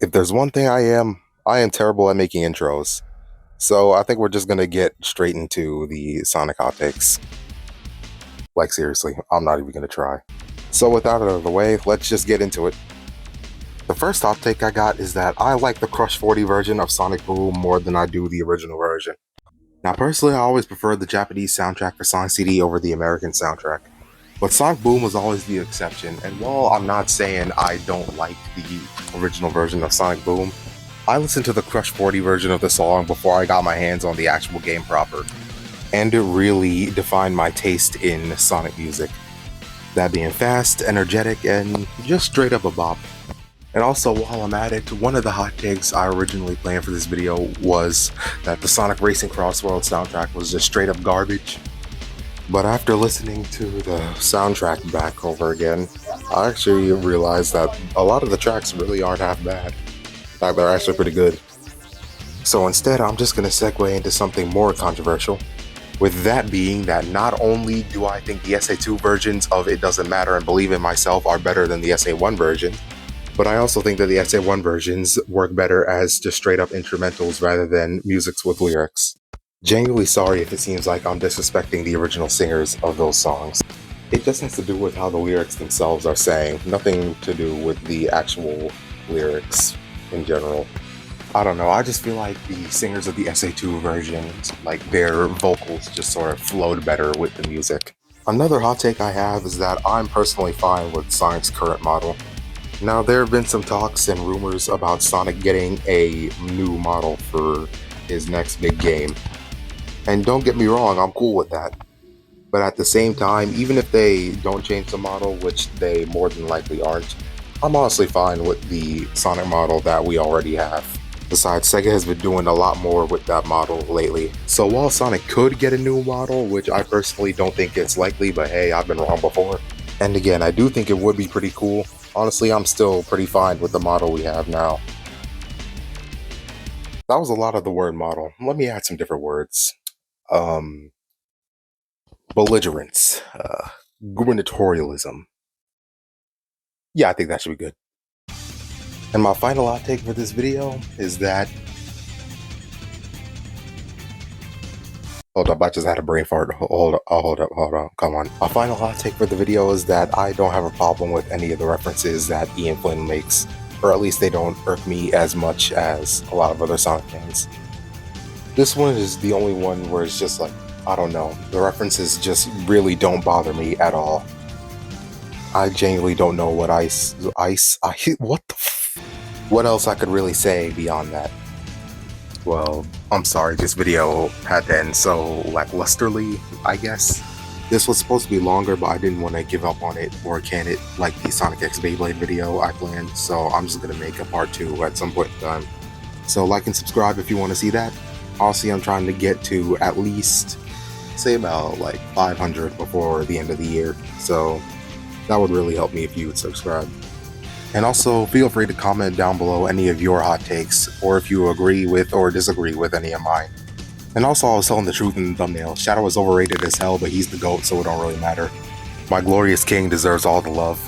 If there's one thing I am terrible at making intros. So I think we're just gonna get straight into the Sonic Hottakes. Like seriously, I'm not even gonna try. So with that out of the way, let's just get into it. The first hot take I got is that I like the Crush 40 version of Sonic Boom more than I do the original version. Now personally, I always preferred the Japanese soundtrack for Sonic CD over the American soundtrack. But Sonic Boom was always the exception, and while I'm not saying I don't like the original version of Sonic Boom, I listened to the Crush 40 version of the song before I got my hands on the actual game proper, and it really defined my taste in Sonic music. That being fast, energetic, and just straight up a bop. And also, while I'm at it, one of the hot takes I originally planned for this video was that the Sonic Racing Crossworld soundtrack was just straight up garbage. But after listening to the soundtrack back over again, I actually realized that a lot of the tracks really aren't half bad. In fact, they're actually pretty good. So instead, I'm just going to segue into something more controversial. With that being that not only do I think the SA2 versions of It Doesn't Matter and Believe in Myself are better than the SA1 version, but I also think that the SA1 versions work better as just straight up instrumentals rather than musics with lyrics. Genuinely sorry if it seems like I'm disrespecting the original singers of those songs. It just has to do with how the lyrics themselves are saying, nothing to do with the actual lyrics in general. I don't know, I just feel like the singers of the SA2 versions, like their vocals just sort of flowed better with the music. Another hot take I have is that I'm personally fine with Sonic's current model. Now, there have been some talks and rumors about Sonic getting a new model for his next big game. And don't get me wrong, I'm cool with that. But at the same time, even if they don't change the model, which they more than likely aren't, I'm honestly fine with the Sonic model that we already have. Besides, Sega has been doing a lot more with that model lately. So while Sonic could get a new model, which I personally don't think it's likely, but hey, I've been wrong before. And again, I do think it would be pretty cool. Honestly, I'm still pretty fine with the model we have now. That was a lot of the word model. Let me add some different words. Belligerence, gubernatorialism. Yeah, I think that should be good. And my final hot take for this video is that... Hold up, I just had a brain fart. Hold up, come on. My final hot take for the video is that I don't have a problem with any of the references that Ian Flynn makes, or at least they don't irk me as much as a lot of other Sonic fans. This one is the only one where it's just like, I don't know, the references just really don't bother me at all. I genuinely don't know what what else I could really say beyond that. Well, I'm sorry, this video had to end so lacklusterly, I guess. This was supposed to be longer, but I didn't want to give up on it or can it like the Sonic X Beyblade video I planned, so I'm just gonna make a part 2 at some point in time. So like and subscribe if you want to see that. Honestly, I'm trying to get to at least, say about like 500 before the end of the year, so that would really help me if you would subscribe. And also, feel free to comment down below any of your hot takes, or if you agree with or disagree with any of mine. And also, I was telling the truth in the thumbnail, Shadow is overrated as hell, but he's the GOAT, so it don't really matter. My glorious king deserves all the love.